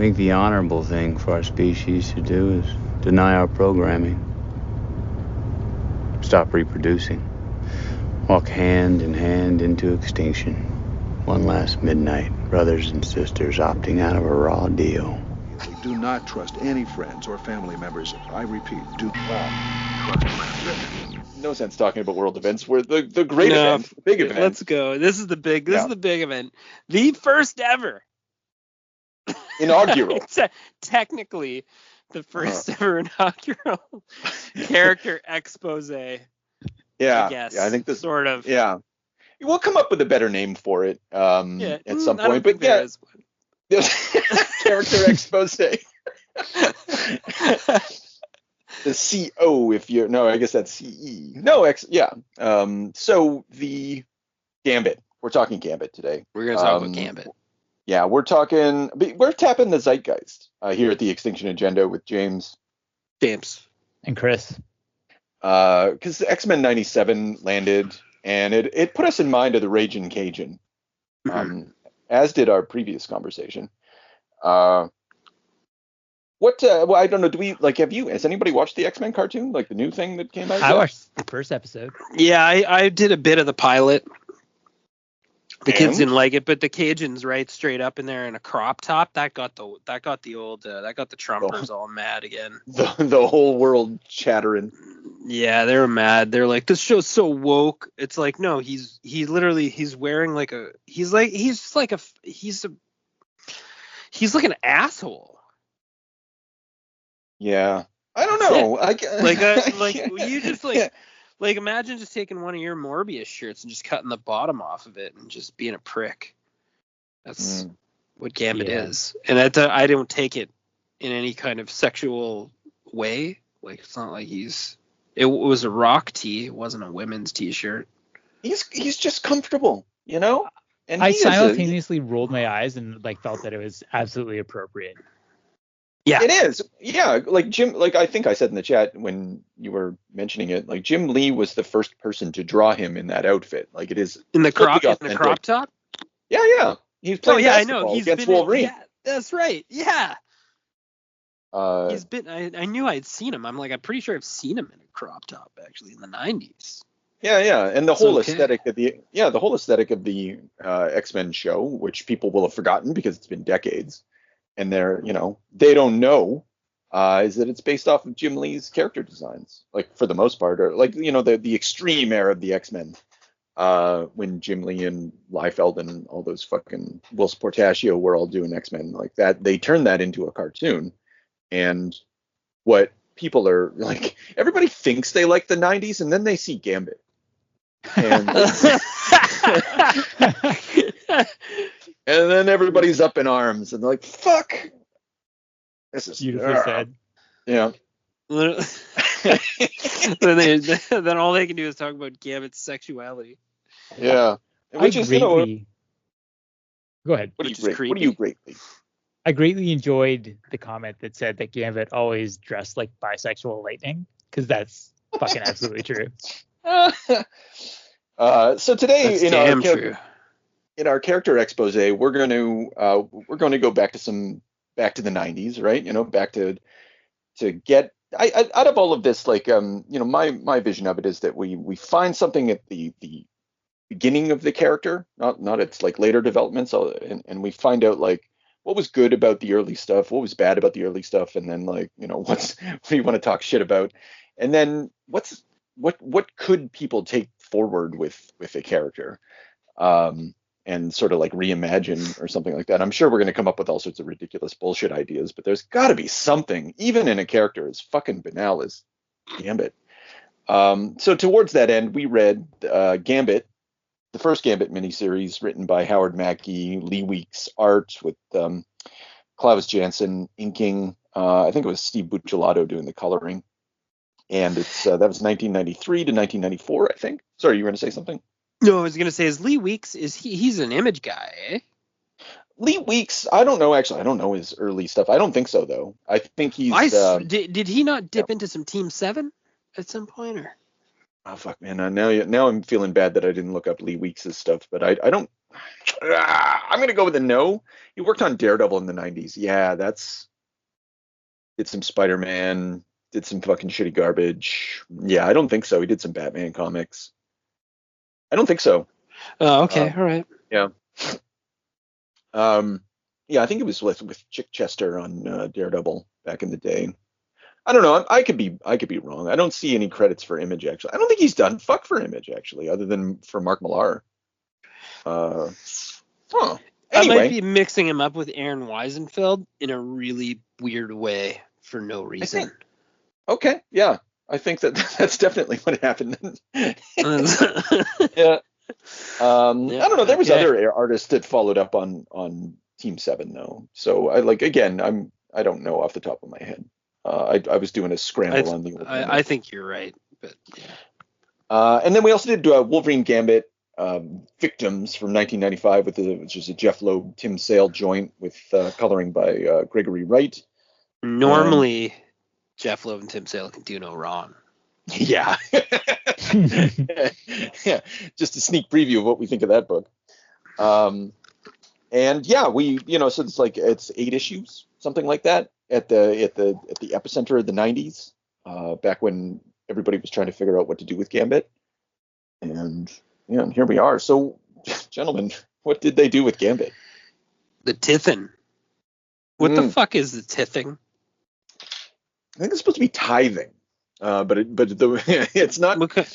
think the honorable thing for our species to do is deny our programming. Stop reproducing. Walk hand in hand into extinction. One last midnight, brothers and sisters opting out of a raw deal. Do not trust any friends or family members. I repeat, do not trust friends. No sense talking about world events. We're the great event, the big event. Let's go. This is the big event. The first ever. Inaugural. Technically, the first ever inaugural character expose. Yeah. I guess. Yeah, I think this sort of. Yeah. We'll come up with a better name for it at some point. But yeah. Character expose. The CO, if you're I guess that's CE. No, so the Gambit. We're talking Gambit today. We're gonna talk about Gambit. Yeah, we're tapping the zeitgeist here at the X-tinction Agenda with James and Chris. Because X-Men 97 landed, and it put us in mind of the Ragin' Cajun, as did our previous conversation. Well, I don't know. Has anybody watched the X-Men cartoon, like the new thing that came out? I watched the first episode. Yeah, I did a bit of the pilot. The kids didn't like it, but the Cajuns right straight up in there in a crop top, that got the Trumpers all mad again. The whole world chattering. Yeah, they were mad. They're like, this show's so woke. It's like, no, he's wearing like he's like an asshole. Yeah, I don't know. You just like imagine just taking one of your Morbius shirts and just cutting the bottom off of it and just being a prick. That's what Gambit is, and I don't take it in any kind of sexual way. Like it's not like it was a rock tee. It wasn't a women's t-shirt. He's just comfortable, And I simultaneously rolled my eyes and felt that it was absolutely appropriate. Yeah, it is. Yeah, like Jim, I think I said in the chat when you were mentioning it, like Jim Lee was the first person to draw him in that outfit. Like it is in the crop top. Yeah. He's playing basketball against Wolverine. Yeah, that's right. Yeah. I knew I'd seen him. I'm pretty sure I've seen him in a crop top actually in the 90s. Yeah, and the whole aesthetic of the X-Men show, which people will have forgotten because it's been decades. And they don't know, is that it's based off of Jim Lee's character designs, for the most part, or the extreme era of the X-Men, when Jim Lee and Liefeld and all those fucking Will Portaccio were all doing X-Men like that. They turned that into a cartoon, and what people are like, everybody thinks they like the 90s, and then they see Gambit. And and then everybody's up in arms and they're like, fuck. This is beautifully said. Yeah. Then all they can do is talk about Gambit's sexuality. Yeah. Which is, go ahead. What do you greatly? I greatly enjoyed the comment that said that Gambit always dressed like bisexual lightning, because that's fucking absolutely true. So today, true. In our character expose, we're going to go back to the 90s, right? Back to get out of all of this, my vision of it is that we find something at the beginning of the character, not its later developments, and we find out what was good about the early stuff, what was bad about the early stuff, and then what do you want to talk shit about, and then what could people take forward with a character, and sort of reimagine or something like that. I'm sure we're going to come up with all sorts of ridiculous bullshit ideas, but there's got to be something, even in a character as fucking banal as Gambit. So towards that end, we read Gambit, the first Gambit miniseries written by Howard Mackie, Lee Weeks art with Klaus Janson inking. I think it was Steve Buccellato doing the coloring. And it's that was 1993 to 1994, I think. Sorry, you were going to say something? No, I was going to say, is Lee Weeks, he's an Image guy, eh? Lee Weeks, I don't know, actually. I don't know his early stuff. I don't think so, though. I think he's... Did he not dip into some Team 7 at some point, or? Oh, fuck, man. Now I'm feeling bad that I didn't look up Lee Weeks' stuff, but I I'm going to go with a no. He worked on Daredevil in the 90s. Yeah, did some Spider-Man, did some fucking shitty garbage. Yeah, I don't think so. He did some Batman comics. I don't think so. Oh, okay, all right. Yeah. Yeah, I think it was with Chick Chester on Daredevil back in the day. I don't know. I could be wrong. I don't see any credits for Image actually. I don't think he's done fuck for Image actually, other than for Mark Millar. Huh. I might Anyway, be mixing him up with Aaron Weisenfeld in a really weird way for no reason. okay, yeah, I think that's definitely what happened. Yeah. I don't know. There was other artists that followed up on Team 7 though. So I don't know off the top of my head. I was doing a scramble on the old. I think you're right, but yeah. And then we also did Wolverine Gambit Victims from 1995 which is a Jeff Loeb Tim Sale joint with coloring by Gregory Wright. Normally, Jeff Loeb and Tim Sale can do no wrong. Yeah. Yeah, just a sneak preview of what we think of that book. And yeah, so it's 8 issues, something like that, at the epicenter of the 90s, back when everybody was trying to figure out what to do with Gambit. And here we are. So, gentlemen, what did they do with Gambit? The tithin. What the fuck is the tithing? I think it's supposed to be tithing, but it's not. Okay.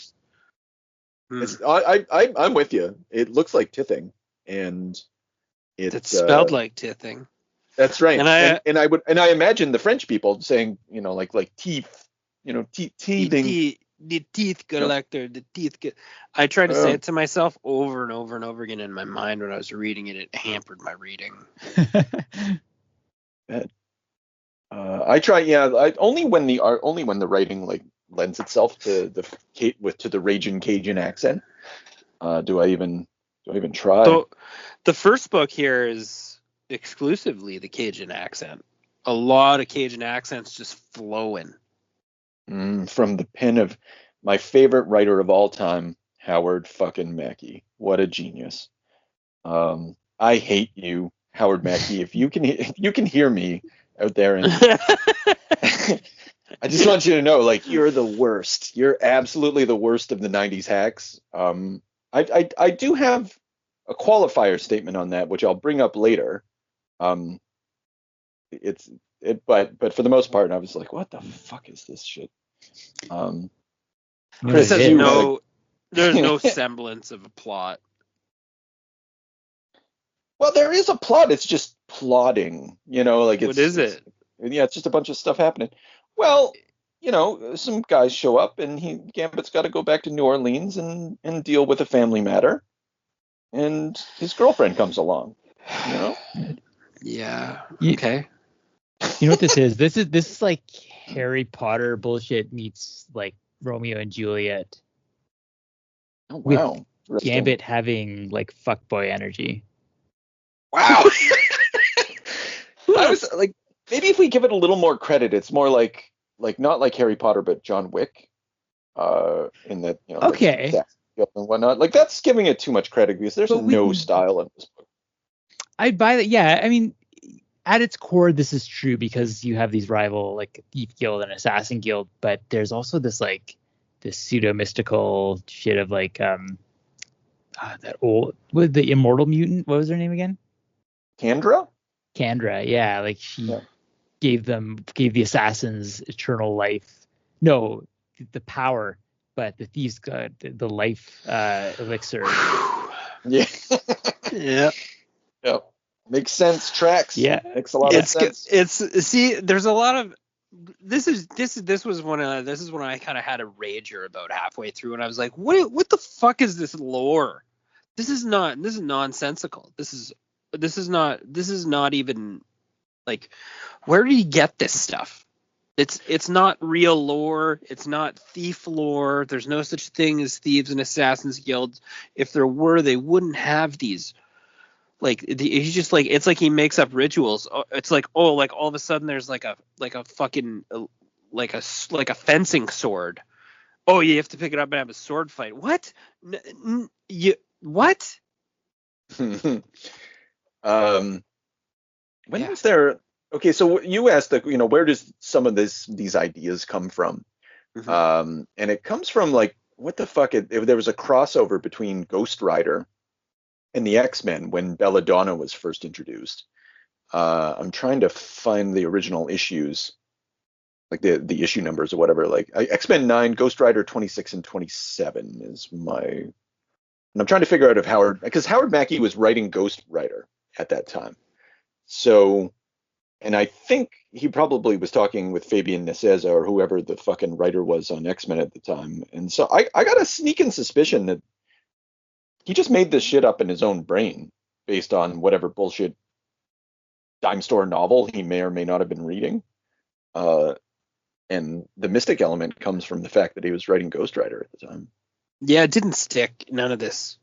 I'm with you. It looks like tithing, and it's spelled like tithing. That's right. And I imagine the French people saying, like teef, teething. The teeth collector, the teeth. I tried to say it to myself over and over and over again in my mind when I was reading it. It hampered my reading. I try, only when the writing like lends itself to the raging Cajun accent. Do I even try? So, the first book here is exclusively the Cajun accent. A lot of Cajun accents just flowing. From the pen of my favorite writer of all time, Howard fucking Mackey. What a genius. I hate you, Howard Mackey. If you can hear me out there, and I just want you to know, like, you're the worst. You're absolutely the worst of the 90s hacks. I do have a qualifier statement on that, which I'll bring up later. But for the most part, I was like, what the fuck is this shit? Chris, there's no semblance of a plot. Well, there is a plot. It's just plotting, what is it? It's just a bunch of stuff happening. Well, some guys show up, and Gambit's got to go back to New Orleans and deal with a family matter, and his girlfriend comes along. Yeah. Okay. You know what this is? This is like Harry Potter bullshit meets like Romeo and Juliet. Oh wow! With Gambit having like fuckboy energy. Wow. I was like, maybe if we give it a little more credit, it's more like not like Harry Potter, but John Wick. In that, okay, and whatnot. Like, that's giving it too much credit because there's no style in this book. I'd buy that. Yeah, I mean, at its core, this is true because you have these rival like Thief Guild and Assassin Guild, but there's also this pseudo mystical shit of like that old the immortal mutant. What was her name again? Kandra, yeah, like she gave the assassins eternal life. No, the power, but the thieves got the life elixir. Yeah. Yeah. Yep. Makes sense. Tracks. Yeah. Makes a lot of sense. There's a lot of this was when I kind of had a rager about halfway through, and I was like, what the fuck is this lore? This is nonsensical. This is not even like, where did he get this stuff? It's not real lore. It's not thief lore. There's no such thing as thieves and assassins guilds. If there were, they wouldn't have these. Like, he's just like, it's like he makes up rituals. It's like, like all of a sudden there's like a fucking like a fencing sword. Oh, you have to pick it up and have a sword fight. What? What? When Yeah. was there? Okay, so you asked where does some of these ideas come from? And it comes from like what the fuck? There was a crossover between Ghost Rider and the X-Men when Belladonna was first introduced. I'm trying to find the original issues, like the issue numbers or whatever. Like X-Men 9, Ghost Rider 26 and 27 is my. And I'm trying to figure out if because Howard Mackie was writing Ghost Rider at that time. So, and I think he probably was talking with Fabian Nicieza or whoever the fucking writer was on X-Men at the time. And so I got a sneaking suspicion that he just made this shit up in his own brain based on whatever bullshit dime store novel he may or may not have been reading. And the mystic element comes from the fact that he was writing Ghost Rider at the time. Yeah, it didn't stick. None of this.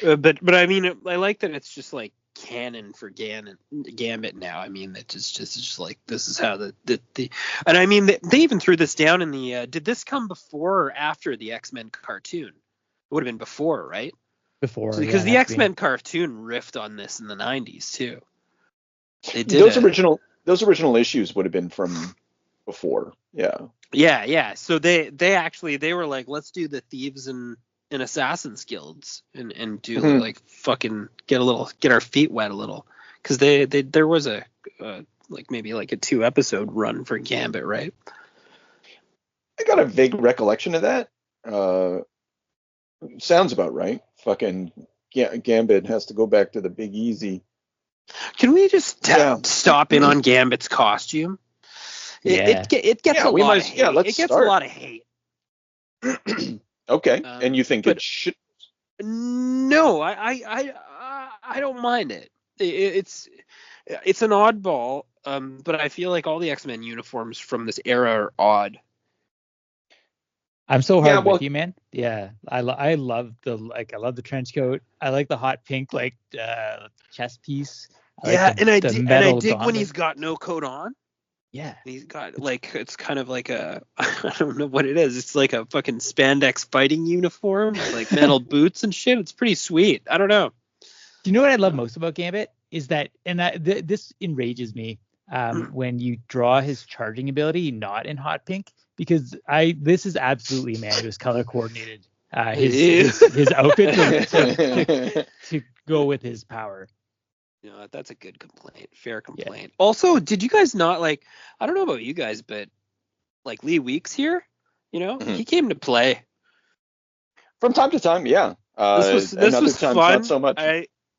But I mean, I like that it's just like canon for Gambit now. I mean, that just like this is how the and I mean they even threw this down in the. Did this come before or after the X-Men cartoon? It would have been before, right? Before, Because yeah, the X-Men cartoon riffed on this in the 90s too. They did those original issues would have been from before. Yeah. Yeah. So they were like, let's do the thieves and assassins guilds and do like fucking get our feet wet a little, because there was a like maybe like a 2-episode run for Gambit, right? I got a vague recollection of that. Sounds about right. Fucking Gambit has to go back to the Big Easy. Can we just stop in on Gambit's costume? It gets a lot of hate. It gets a lot of hate. Okay, and you think it should? No, I don't mind it. It's an oddball, but I feel like all the X-Men uniforms from this era are odd. I'm so hard with you, man. Yeah, I love the trench coat. I like the hot pink chest piece. I dig when he's got no coat on. Yeah, he's got like, it's kind of like a, I don't know what it is. It's like a fucking spandex fighting uniform, like metal boots and shit. It's pretty sweet. I don't know. Do you know what I love most about Gambit is that, and this enrages me when you draw his charging ability not in hot pink, because this is absolutely a man who has color coordinated his outfit to go with his power. You know, that's a good complaint. Fair complaint. Yeah. Also, did you guys not I don't know about you guys, but like Lee Weeks here, he came to play from time to time. Yeah. This was fun. Not so much.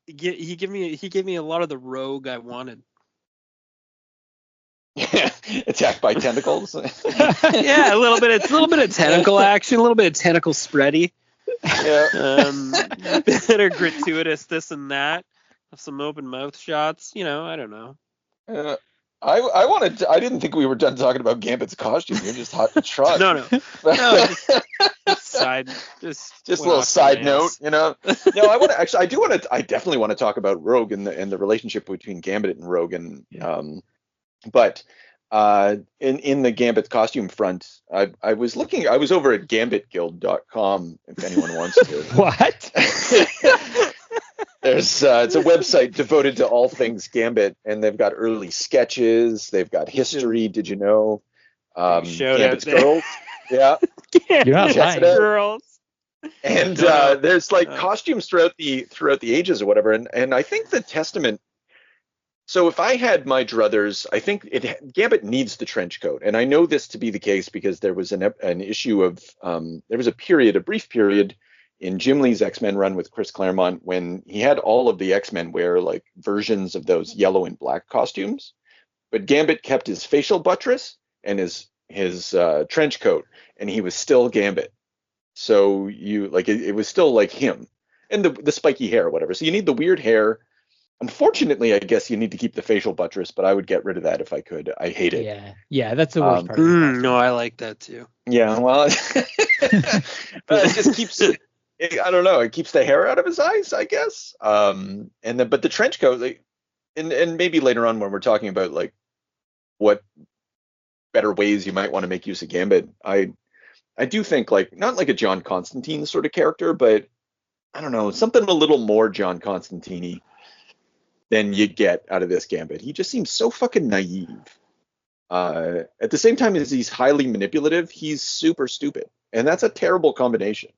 He gave me a lot of the rogue I wanted. Attacked by tentacles. Yeah, a little bit of tentacle action, a little bit of tentacle spready. Yeah. Bit of gratuitous this and that. Some open mouth shots, I don't know. I didn't think we were done talking about Gambit's costume. You're just hot to trot. No. Just a little side note, No, I definitely want to talk about Rogue and the relationship between Gambit and Rogue, and but in the Gambit costume front, I was over at gambitguild.com if anyone wants to. What? It's a website devoted to all things Gambit, and they've got early sketches, they've got history. Did you know? Gambit's girls. Yeah. You're not lying. Girls. And there's costumes throughout the ages or whatever, and I think the testament. So if I had my druthers, I think Gambit needs the trench coat, and I know this to be the case because there was an issue of there was a brief period in Jim Lee's X-Men run with Chris Claremont when he had all of the X-Men wear versions of those yellow and black costumes, but Gambit kept his facial buttress and his trench coat, and he was still Gambit. So it was still like him, and the spiky hair or whatever. So you need the weird hair. Unfortunately, I guess you need to keep the facial buttress, but I would get rid of that if I could. I hate it. Yeah, that's the worst part. No, I like that too. Yeah, well, it just keeps. I don't know. It keeps the hair out of his eyes, I guess. But the trench coat, and maybe later on when we're talking about what better ways you might want to make use of Gambit, I do think not like a John Constantine sort of character, but I don't know, something a little more John Constantine than you get out of this Gambit. He just seems so fucking naive. At the same time as he's highly manipulative, he's super stupid, and that's a terrible combination.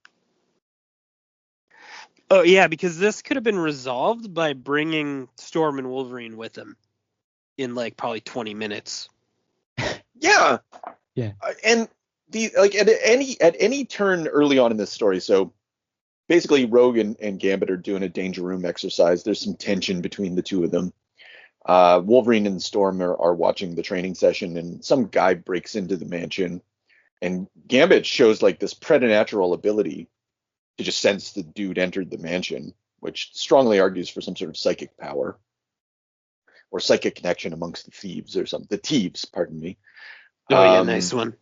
Oh yeah, because this could have been resolved by bringing Storm and Wolverine with him in like probably 20 minutes. Yeah. Yeah. And the like at any turn early on in this story, so basically Rogue and Gambit are doing a danger room exercise. There's some tension between the two of them. Wolverine and Storm are watching the training session, and some guy breaks into the mansion, and Gambit shows like this preternatural ability to just sense the dude entered the mansion, which strongly argues for some sort of psychic power or psychic connection amongst the thieves or something. The thieves, pardon me. Oh yeah, nice one.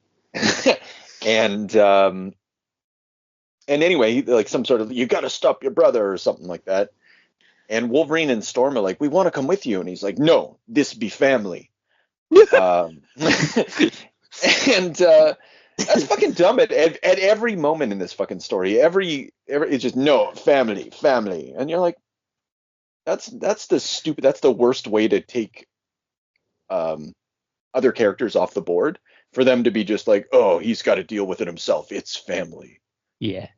and anyway, like some sort of, you got to stop your brother or something like that. And Wolverine and Storm are like, we want to come with you. And he's like, no, this be family. And that's fucking dumb at every moment in this fucking story. Every it's just, no, family. And you're like, that's the worst way to take other characters off the board, for them to be just like, oh, he's got to deal with it himself. It's family. Yeah.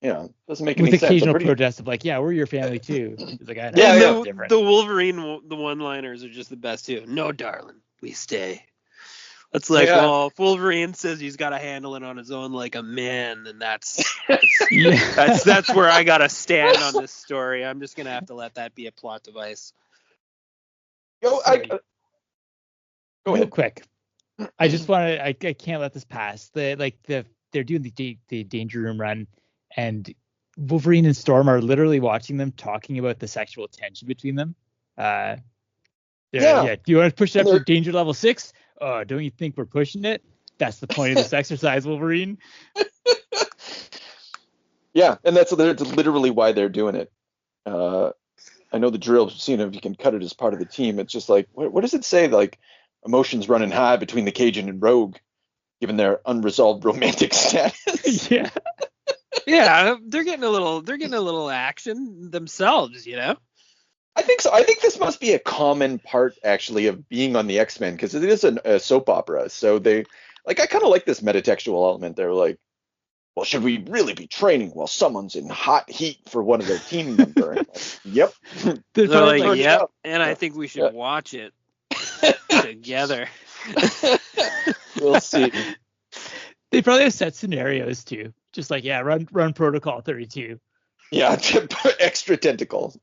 Yeah, doesn't make any With sense. occasional protest of like, yeah, we're your family too. It's like, I know. Yeah, the Wolverine, the one-liners are just the best too. No, darling, we stay. It's like, well, if Wolverine says he's got to handle it on his own like a man, then that's where I gotta stand on this story. I'm just gonna have to let that be a plot device. Go Real quick. I just want to. I can't let this pass. They're doing the danger room run, and Wolverine and Storm are literally watching them talking about the sexual tension between them. Yeah. Do you want to push it up to danger level 6? Oh, don't you think we're pushing it? That's the point of this exercise, Wolverine. Yeah, and that's literally why they're doing it. I know the drill, seeing if you can cut it as part of the team. It's just like, what does it say? Like, emotions running high between the Cajun and Rogue, given their unresolved romantic status. Yeah. Yeah, they're getting a little action themselves, you know? I think so. I think this must be a common part, actually, of being on the X-Men, because it is a soap opera. So they, like, I kind of like this metatextual element. They're like, well, should we really be training while someone's in hot heat for one of their team member? Like, yep. They're like, yep. And I think we should watch it together. We'll see. They probably have set scenarios too. Just like, yeah, run protocol 32. Yeah, extra tentacles.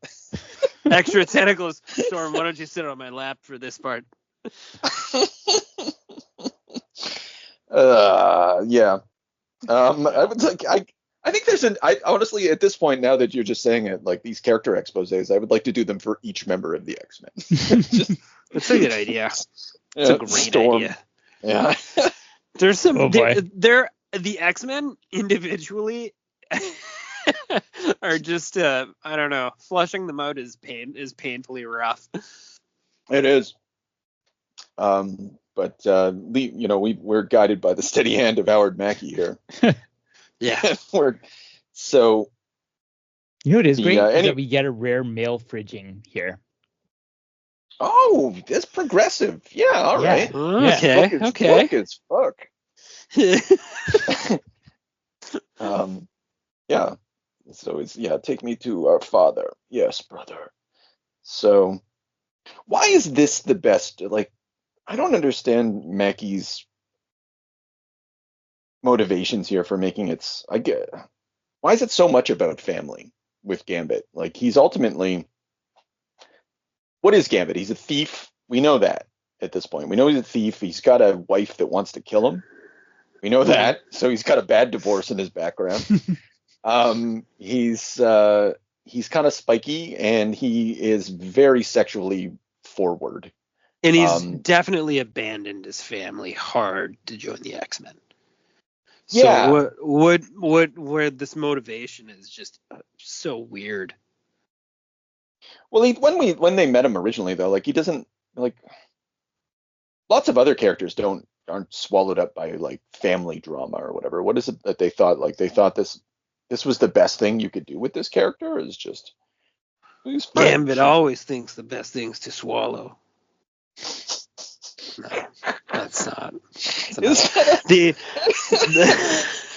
Extra tentacles. Storm, why don't you sit on my lap for this part? Yeah. I would like. I think there's I honestly, at this point, now that you're just saying it, like these character exposés, I would like to do them for each member of the X-Men. That's a good idea. It's a great idea. Yeah. There's some. The X-Men individually are just I don't know. Flushing them out is painfully rough. It is. But we're guided by the steady hand of Howard Mackey here. Yeah. So. You know what is great? Is that we get a rare male fridging here. Oh, that's progressive. Yeah, all right. Okay. Fuck as fuck. Yeah. So it's, take me to our father. Yes, brother. So why is this the best? Like, I don't understand Mackey's motivations here for making it. Why is it so much about family with Gambit? Like, he's ultimately, what is Gambit? He's a thief. We know that at this point. We know he's a thief. He's got a wife that wants to kill him. We know that. So he's got a bad divorce in his background. He's kind of spiky, and he is very sexually forward. And he's definitely abandoned his family hard to join the X-Men. Yeah. So where this motivation is just so weird. Well, when they met him originally, though, like, he doesn't, like, lots of other characters aren't swallowed up by like family drama or whatever. What is it that they thought? Like, they thought this this was the best thing you could do with this character? Is just he's Gambit always thinks the best thing's to swallow. No, that's not. Is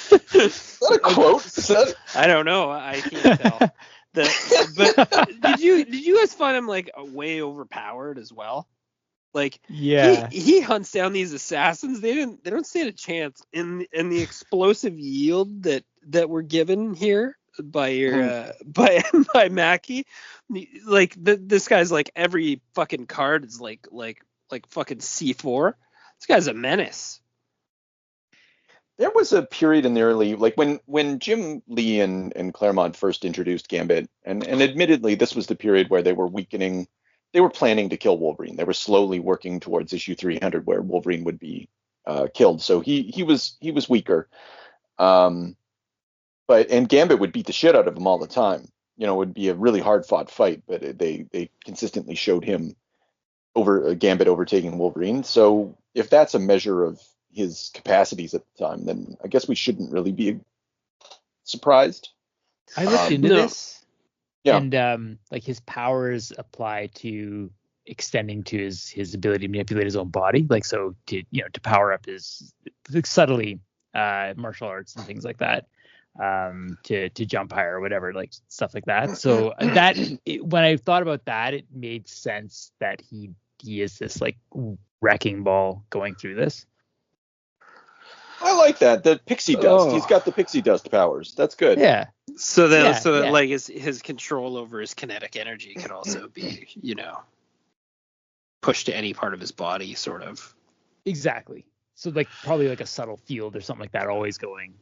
that a quote? I don't know. I can't tell. But did you guys find him like way overpowered as well? Like he hunts down these assassins. They don't stand a chance in the explosive yield that we're given here by your by Mackie. Like this guy's like every fucking card is like fucking C4. This guy's a menace. There was a period in the early, like when Jim Lee and Claremont first introduced Gambit, and admittedly this was the period where they were weakening. They were planning to kill Wolverine. They were slowly working towards issue 300 where Wolverine would be killed. So he was weaker. And Gambit would beat the shit out of him all the time. You know, it would be a really hard fought fight, but they consistently showed him Gambit overtaking Wolverine. So if that's a measure of his capacities at the time, then I guess we shouldn't really be surprised. I looked into this. Yeah. And like his powers apply to extending to his ability to manipulate his own body, like so to power up his subtly martial arts and things like that, to jump higher or whatever, like stuff like that. So when I thought about that, it made sense that he is this like wrecking ball going through this. I like that. The pixie dust. He's got the pixie dust powers. That's good. Yeah. So that like his control over his kinetic energy could also be, pushed to any part of his body, sort of. Exactly. So like probably like a subtle field or something like that, always going.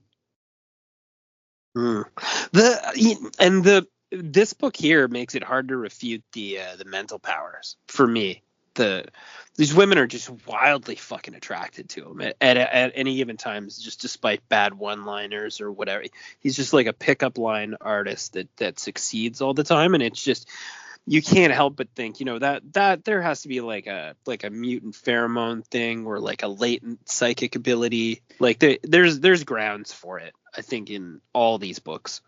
This book here makes it hard to refute the mental powers for me. These women are just wildly fucking attracted to him at any given time, just despite bad one-liners or whatever. He's just like a pickup line artist that succeeds all the time, and it's just you can't help but think, that there has to be like a mutant pheromone thing or like a latent psychic ability. Like there's grounds for it, I think, in all these books.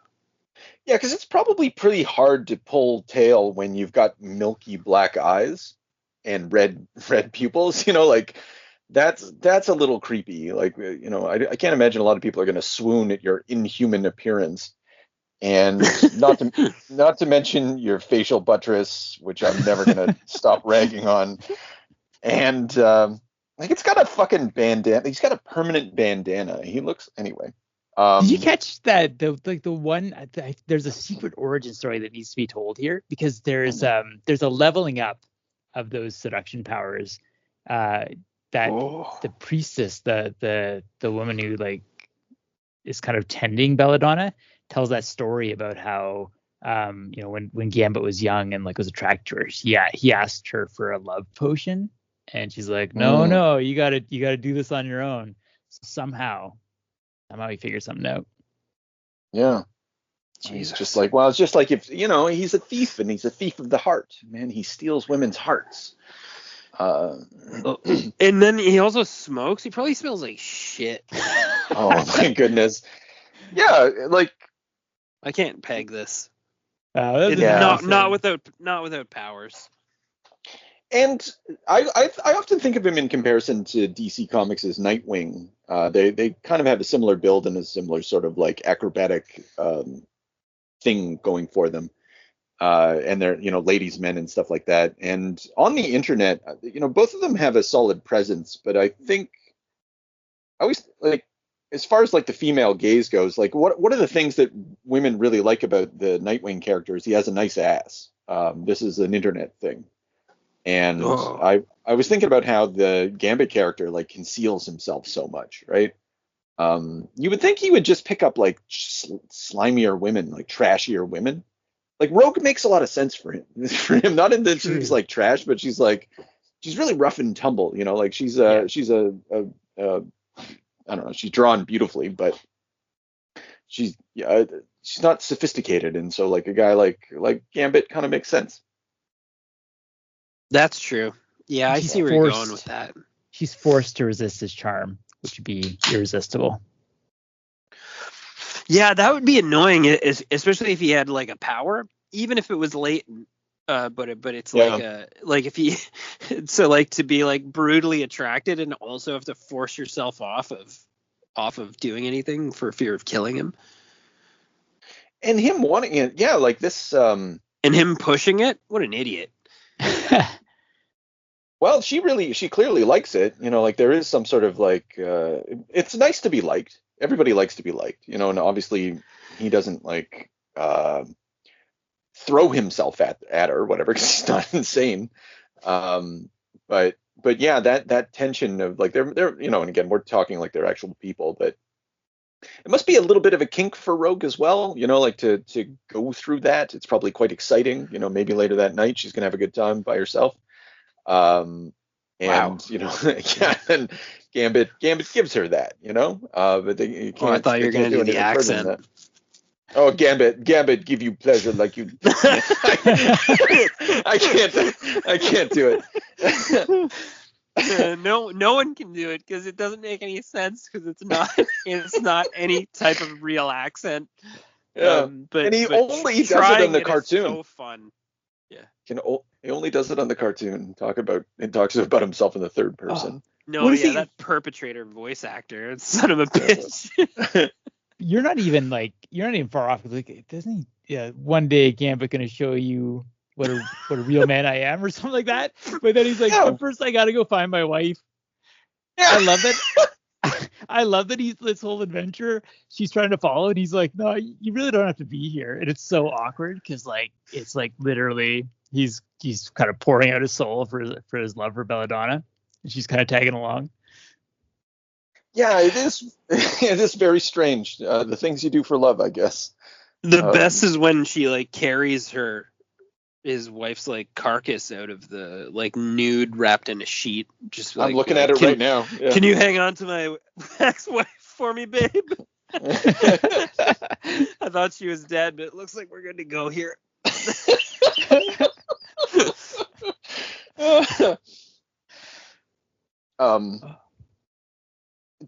Yeah, because it's probably pretty hard to pull tail when you've got milky black eyes and red pupils, like that's a little creepy. Like, I can't imagine a lot of people are going to swoon at your inhuman appearance, and not to mention your facial buttress, which I'm never going to stop ragging on. And like it's got a fucking bandana. He's got a permanent bandana. He looks anyway. Did you catch that? There's a secret origin story that needs to be told here, because there's a leveling up of those seduction powers, that the priestess, the woman who like is kind of tending Belladonna, tells that story about how when Gambit was young and like was attracted to her, he asked her for a love potion, and she's like, no, you gotta do this on your own. So somehow he figured something out. Yeah. Jesus. It's just like if he's a thief, and he's a thief of the heart. Man, he steals women's hearts. And then he also smokes. He probably smells like shit. Oh my goodness. Yeah, like I can't peg this. Not without powers. And I often think of him in comparison to DC Comics' Nightwing. They kind of have a similar build and a similar sort of like acrobatic thing going for them, and they're ladies' men and stuff like that. And on the internet, both of them have a solid presence, but I think I always like, as far as like the female gaze goes, like what are the things that women really like about the Nightwing character? Is he has a nice ass. This is an internet thing, and I was thinking about how the Gambit character like conceals himself so much, right? You would think he would just pick up like slimier women, like trashier women. Like Rogue makes a lot of sense for him. Not in that she's like trash, but she's really rough and tumble. Like she's I don't know. She's drawn beautifully, but she's not sophisticated, and so like a guy like Gambit kind of makes sense. That's true. Yeah, I see where you're going with that. She's forced to resist his charm, which would be irresistible. Yeah, that would be annoying, especially if he had like a power, even if it was latent. But it's like if he so like to be like brutally attracted and also have to force yourself off of doing anything for fear of killing him, and him wanting it, yeah, like this. And him pushing it. What an idiot. Well, she clearly likes it. Like there is some sort of like, it's nice to be liked. Everybody likes to be liked, and obviously he doesn't like throw himself at her, whatever, because he's not insane. But yeah, that tension of like they're and again we're talking like they're actual people, but it must be a little bit of a kink for Rogue as well, like to go through that. It's probably quite exciting, maybe later that night she's gonna have a good time by herself. And wow. Yeah, and Gambit gives her that, but you can't. I thought you were gonna do the accent. Oh, Gambit give you pleasure like you. I can't do it. No one can do it because it doesn't make any sense because it's not any type of real accent. Yeah, and he only does it on the cartoon. So fun. Yeah. He only does it on the cartoon. Talks about himself in the third person. No, yeah, that perpetrator voice actor, son of a bitch. You're not even far off. Like, doesn't he? Yeah, one day Gambit gonna show you what a real man I am, or something like that. But then he's like, but first I gotta go find my wife. Yeah. I love it. I love that he's this whole adventure. She's trying to follow, and he's like, no, you really don't have to be here. And it's so awkward because like it's like literally he's kind of pouring out his soul for his love for Belladonna, and she's kind of tagging along. Yeah, it is. It is very strange. The things you do for love, I guess. The best is when she like carries his wife's like carcass out of the like nude wrapped in a sheet. Just like, I'm looking at it right now. Yeah. Can you hang on to my ex-wife for me, babe? I thought she was dead, but it looks like we're good to go here.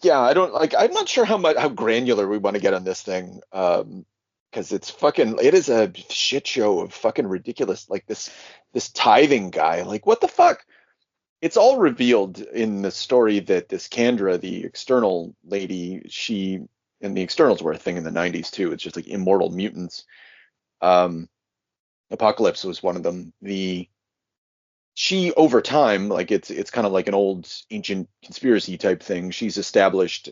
Yeah, I don't like. I'm not sure how granular we want to get on this thing, because it is a shit show of fucking ridiculous. Like this tithing guy. Like what the fuck? It's all revealed in the story that this Kandra, the external lady, and the externals were a thing in the 90s too. It's just like immortal mutants. Apocalypse was one of them. She over time, like it's kind of like an old ancient conspiracy type thing. She's established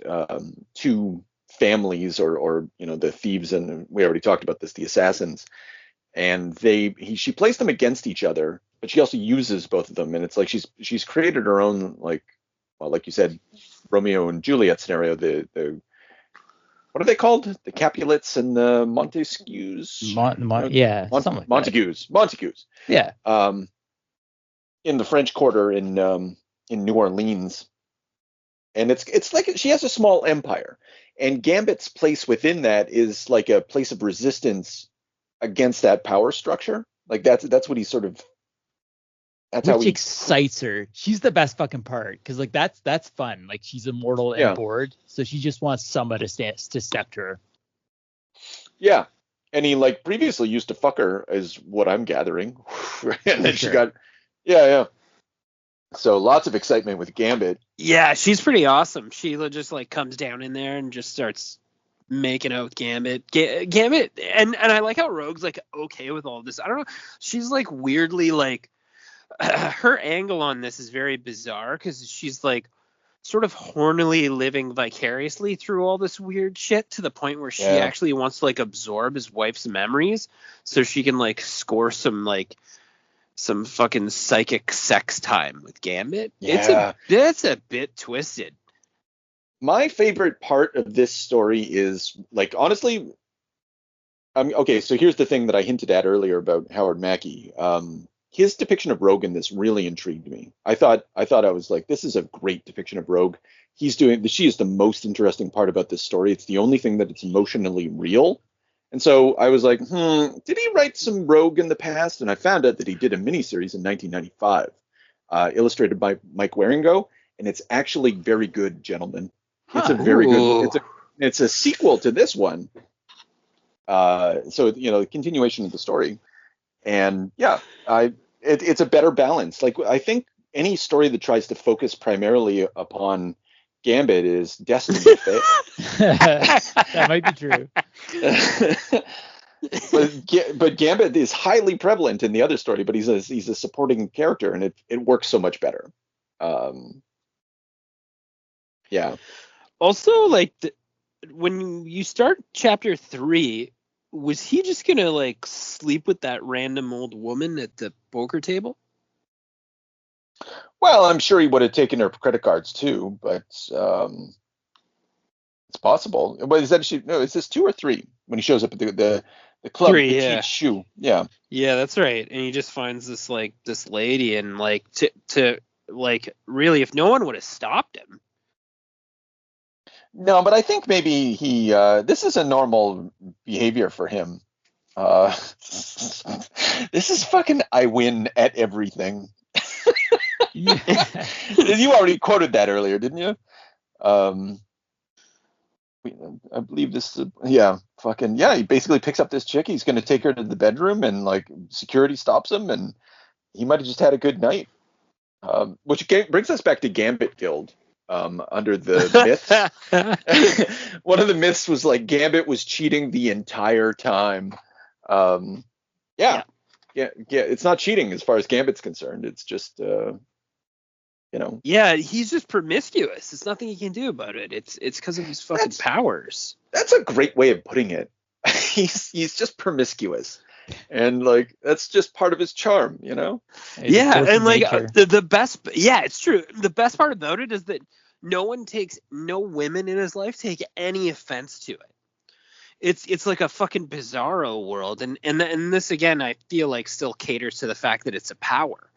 two families, or the thieves, and we already talked about this, the assassins, and she placed them against each other, but she also uses both of them, and it's like she's created her own, like, well, like you said, Romeo and Juliet scenario. The what are they called? The Capulets and the Montesquieu's. Yeah, something like Montagues. that. Montagues. Yeah. In the French Quarter in New Orleans, and it's like she has a small empire, and Gambit's place within that is like a place of resistance against that power structure. Like that's what he's sort of. That's Which how he excites her. She's the best fucking part because like that's fun. Like she's immortal and bored, so she just wants somebody to step to her. Yeah, and he like previously used to fuck her, is what I'm gathering, and then she got. Yeah. So lots of excitement with Gambit. Yeah, she's pretty awesome. Sheila just like comes down in there and just starts making out with Gambit. Gambit, and I like how Rogue's like okay with all this. I don't know. She's like weirdly like her angle on this is very bizarre because she's like sort of hornily living vicariously through all this weird shit to the point where she actually wants to like absorb his wife's memories so she can like score some fucking psychic sex time with Gambit. Yeah. It's a bit twisted. My favorite part of this story is like, honestly, okay, so here's the thing that I hinted at earlier about Howard Mackey. His depiction of Rogue in this really intrigued me. I thought I was like, this is a great depiction of Rogue. She is the most interesting part about this story. It's the only thing that it's emotionally real. And so I was like, did he write some Rogue in the past? And I found out that he did a miniseries in 1995, illustrated by Mike Waringo, and it's actually very good, gentlemen. It's a very good. It's a sequel to this one, So the continuation of the story, and yeah, it's a better balance. Like I think any story that tries to focus primarily upon Gambit is destined to fail. That might be true. But Gambit is highly prevalent in the other story, but he's a supporting character, and it works so much better. Yeah. Also, like when you start chapter 3, was he just gonna like sleep with that random old woman at the poker table? Well, I'm sure he would have taken her credit cards too, but it's possible. But is this 2 or 3 when he shows up at the club, 3, the yeah. cheap shoe? Yeah. Yeah, that's right. And he just finds this lady, and like to like really, if no one would have stopped him. No, but I think maybe this is a normal behavior for him. This is fucking I win at everything. Yeah. You already quoted that earlier, didn't you? I believe this is he basically picks up this chick. He's going to take her to the bedroom, and like security stops him, and he might have just had a good night. Which brings us back to Gambit Guild. Under the myths, one of the myths was like Gambit was cheating the entire time. Yeah, it's not cheating as far as Gambit's concerned. It's just Yeah, he's just promiscuous. There's nothing he can do about it. It's because of his fucking powers. That's a great way of putting it. He's just promiscuous, and like that's just part of his charm, Yeah, and like the best. Yeah, it's true. The best part about it is that no women in his life take any offense to it. It's like a fucking bizarro world, and this again I feel like still caters to the fact that it's a power.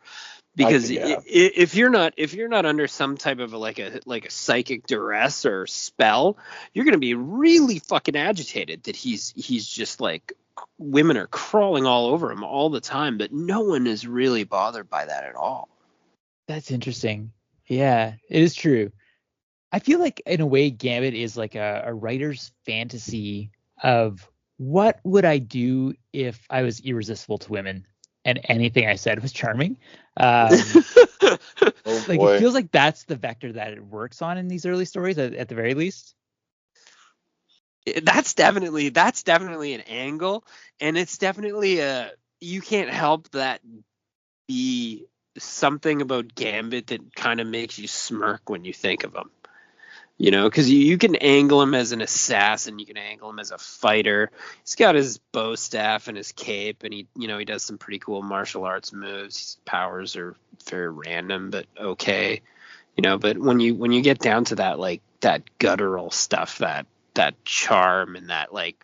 Because if you're not under some type of like a psychic duress or spell, you're gonna be really fucking agitated that he's just like women are crawling all over him all the time, but no one is really bothered by that at all. That's interesting. Yeah, it is true. I feel like in a way Gambit is like a writer's fantasy of what would I do if I was irresistible to women and anything I said was charming. It feels like that's the vector that it works on in these early stories at the very least. That's definitely an angle, and it's definitely you can't help that be something about Gambit that kind of makes you smirk when you think of him. Because you can angle him as an assassin, you can angle him as a fighter. He's got his bow staff and his cape, and he does some pretty cool martial arts moves. His powers are very random, but okay. But when you get down to that, like that guttural stuff, that charm, and that like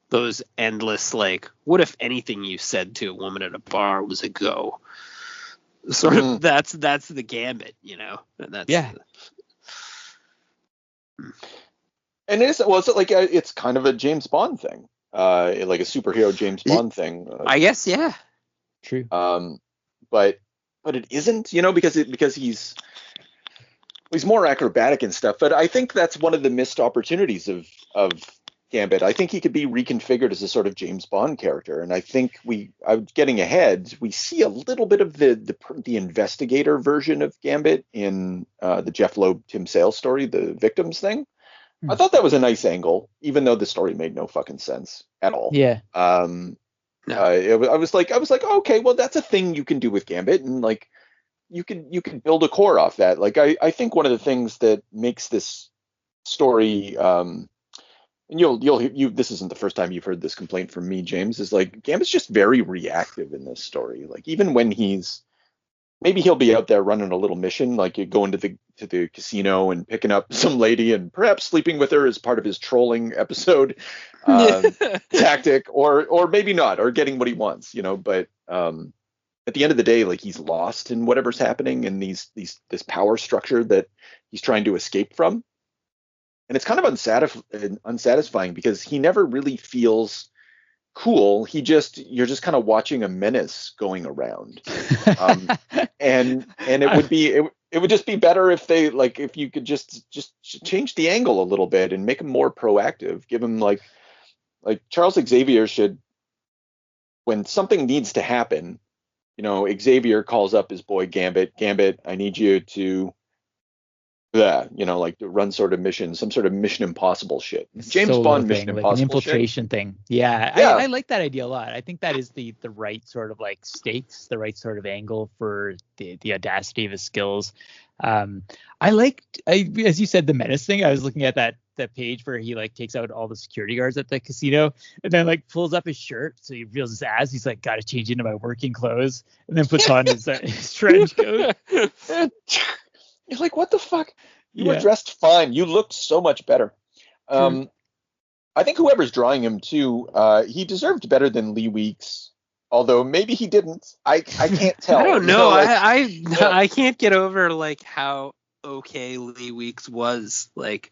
those endless like, what if anything you said to a woman at a bar was a go? Sort of that's the Gambit, And it's kind of a James Bond thing, like a superhero James Bond thing. I guess, yeah. True. But it isn't, because he's more acrobatic and stuff. But I think that's one of the missed opportunities of Gambit. I think he could be reconfigured as a sort of James Bond character, and I think getting ahead, we see a little bit of the investigator version of Gambit in the Jeff Loeb Tim Sale story, the Victims thing. I thought that was a nice angle, even though the story made no fucking sense at all. Yeah. I was like, okay, well, that's a thing you can do with Gambit, and like you can build a core off that. Like I think one of the things that makes this story, and this isn't the first time you've heard this complaint from me, James, is like Gambit's just very reactive in this story. Like even when maybe he'll be out there running a little mission, like you go into the casino and picking up some lady and perhaps sleeping with her as part of his trolling episode tactic, or maybe not, or getting what he wants, But at the end of the day, like he's lost in whatever's happening in this power structure that he's trying to escape from, and it's kind of unsatisfying because he never really feels cool. You're just kind of watching a menace going around, and it would just be better if if you could just change the angle a little bit and make him more proactive, give him like Like Charles Xavier should, when something needs to happen, Xavier calls up his boy Gambit. Gambit, I need you to, like to run sort of mission, some sort of Mission Impossible shit. James Solo Bond thing, Mission like an Impossible shit. infiltration thing. Yeah, Yeah. I like that idea a lot. I think that is the right sort of like stakes, the right sort of angle for the audacity of his skills. I liked, as you said, the menace thing. I was looking at that page where he like takes out all the security guards at the casino and then like pulls up his shirt so he reveals his ass. He's like, gotta change into my working clothes, and then puts on his trench coat. You're like, what the fuck? You were dressed fine. You looked so much better. I think whoever's drawing him too, he deserved better than Lee Weeks. Although maybe he didn't. I can't tell. I don't know. I can't get over like how okay Lee Weeks was. Like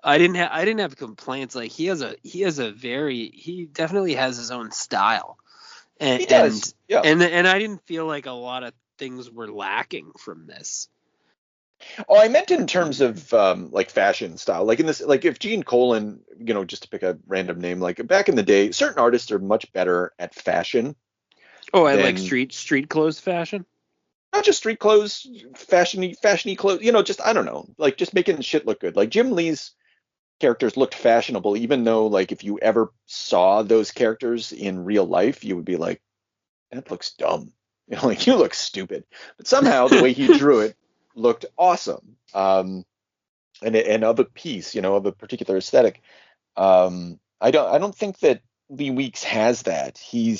I didn't have complaints. Like he definitely has his own style. And, he does. And I didn't feel like a lot of things were lacking from this. Oh, I meant in terms of like fashion style, like in this, like if Gene Colan, just to pick a random name, like back in the day, certain artists are much better at fashion. Oh, I like street clothes fashion. Not just street clothes, fashiony clothes. Just I don't know, like just making shit look good. Like Jim Lee's characters looked fashionable, even though like if you ever saw those characters in real life, you would be like, that looks dumb. Like you look stupid. But somehow the way he drew it looked awesome, and of a piece, of a particular aesthetic. I don't think that Lee Weeks has that. He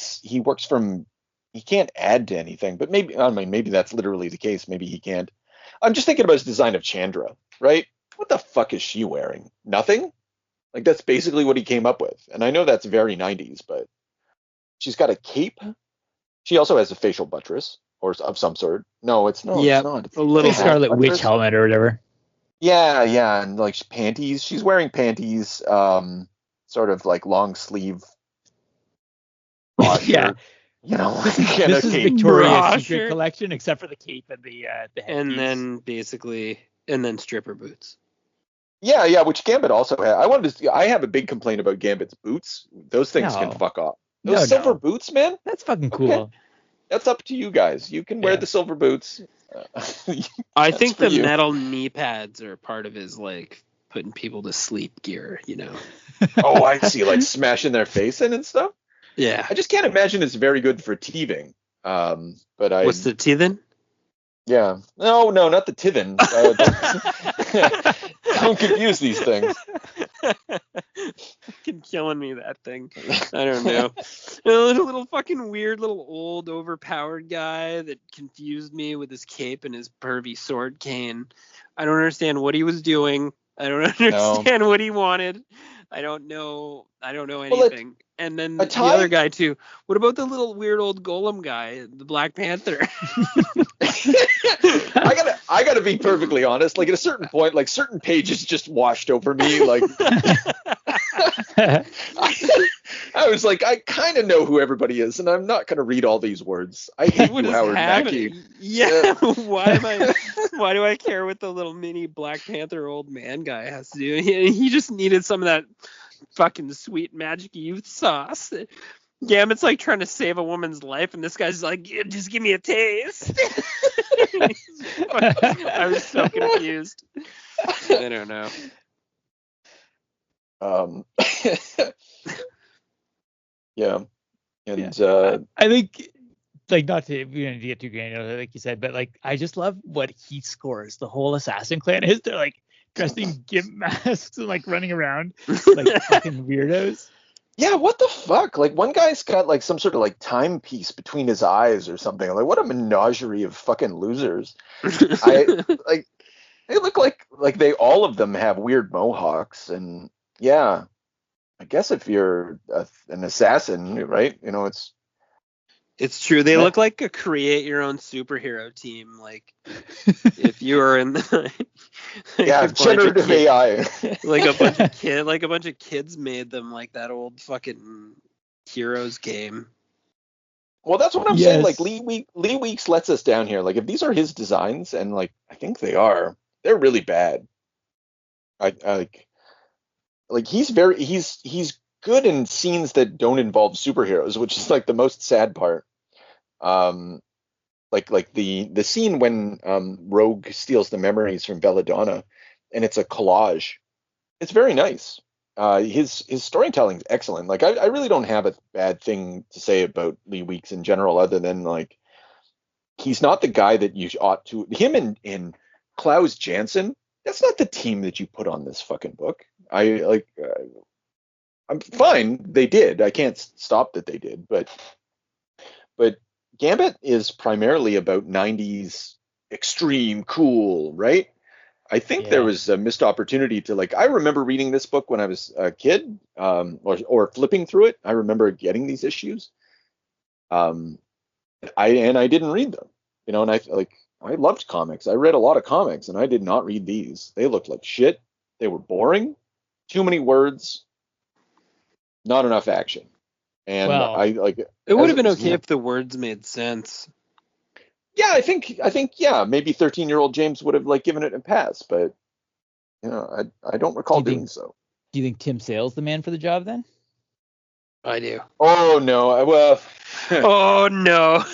can't add to anything, but maybe that's literally the case. Maybe he can't. I'm just thinking about his design of Chandra, right? What the fuck is she wearing? Nothing? Like that's basically what he came up with. And I know that's very 90s, but she's got a cape. She also has a facial buttress. Or of some sort. No, it's not. Yeah, it's not. It's a little Scarlet Witch helmet or whatever. Yeah, and like panties. She's wearing panties, sort of like long sleeve. Yeah. This is Victoria's Secret collection, except for the cape and the headpiece. And then stripper boots. Yeah, which Gambit also had. I have a big complaint about Gambit's boots. Those things can fuck off. Those silver boots, man. That's fucking cool. Okay. That's up to you guys. You can wear the silver boots. I think the metal knee pads are part of his like putting people to sleep gear, Oh, I see, like smashing their face in and stuff. Yeah. I just can't imagine it's very good for teething. What's the teething? Yeah. No, not the teething. Don't confuse these things. Fucking killing me, that thing. I don't know. A little fucking weird, little old, overpowered guy that confused me with his cape and his pervy sword cane. I don't understand what he was doing. I don't understand what he wanted. I don't know anything. And then the other guy too. What about the little weird old golem guy, the Black Panther? I gotta be perfectly honest. Like at a certain point, like certain pages just washed over me. Like I was like, I kind of know who everybody is, and I'm not gonna read all these words. I hate you, Howard Mackie. Yeah. Why do I care what the little mini Black Panther old man guy has to do? He just needed some of that fucking sweet magic youth sauce. Gambit's like trying to save a woman's life, and this guy's like, just give me a taste. I was so confused. I don't know. Yeah. And I think, like, not to get too granular, like you said, but like I just love what he scores. The whole assassin clan is they're like dressed in gimp masks and like running around like fucking weirdos. Yeah, what the fuck? Like one guy's got like some sort of like timepiece between his eyes or something. Like what a menagerie of fucking losers. They look like all of them have weird mohawks, and yeah, I guess if you're an assassin, right? It's true. They look like a create your own superhero team. Like if you are in the generative AI. like a bunch of kids made them, like that old fucking Heroes game. Well, that's what I'm saying. Like Lee Weeks lets us down here. Like if these are his designs, and like I think they are, they're really bad. He's good in scenes that don't involve superheroes, which is like the most sad part. Like the scene when Rogue steals the memories from Belladonna, and it's a collage. It's very nice. His storytelling's excellent. Like I really don't have a bad thing to say about Lee Weeks in general, other than like he's not the guy that you ought to. Him and Klaus Janson, that's not the team that you put on this fucking book. I'm fine. They did. I can't stop that they did, but Gambit is primarily about 90s extreme cool, right? I think there was a missed opportunity to like. I remember reading this book when I was a kid, or flipping through it. I remember getting these issues. I didn't read them, and I loved comics. I read a lot of comics, and I did not read these. They looked like shit. They were boring, too many words, not enough action, and it would have been okay if the words made sense. Yeah, I think maybe 13-year-old James would have like given it a pass, but I don't recall doing so. Do you think Tim Sale's the man for the job then? I do. Oh no, well. Oh no.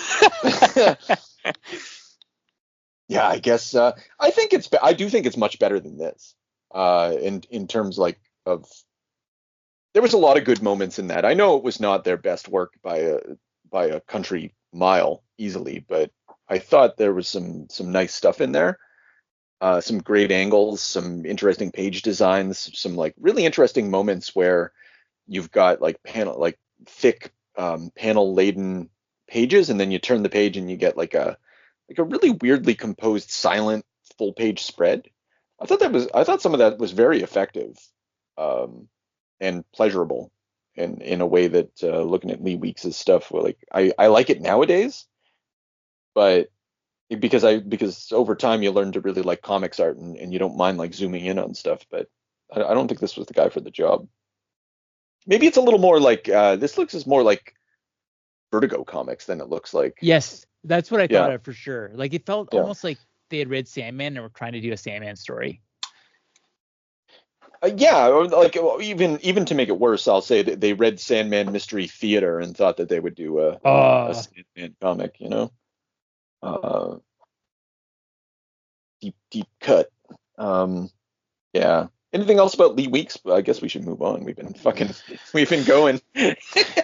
Yeah, I guess I do think it's much better than this. In terms like of, there was a lot of good moments in that. I know it was not their best work by a country mile easily, but I thought there was some nice stuff in there. Some great angles, some interesting page designs, some like really interesting moments where you've got like thick panel laden pages, and then you turn the page and you get like a really weirdly composed silent full page spread. I thought some of that was very effective, and pleasurable, in a way that looking at Lee Weeks' stuff, like I like it nowadays, but because over time you learn to really like comics art, and you don't mind like zooming in on stuff, but I don't think this was the guy for the job. Maybe it's a little more like this looks more like Vertigo comics than it looks like. Yes, that's what I thought of for sure. Like it felt almost like they had read Sandman and were trying to do a Sandman story. Or like even to make it worse, I'll say that they read Sandman Mystery Theater and thought that they would do a Sandman comic, deep cut. Yeah. Anything else about Lee Weeks? I guess we should move on. We've been going.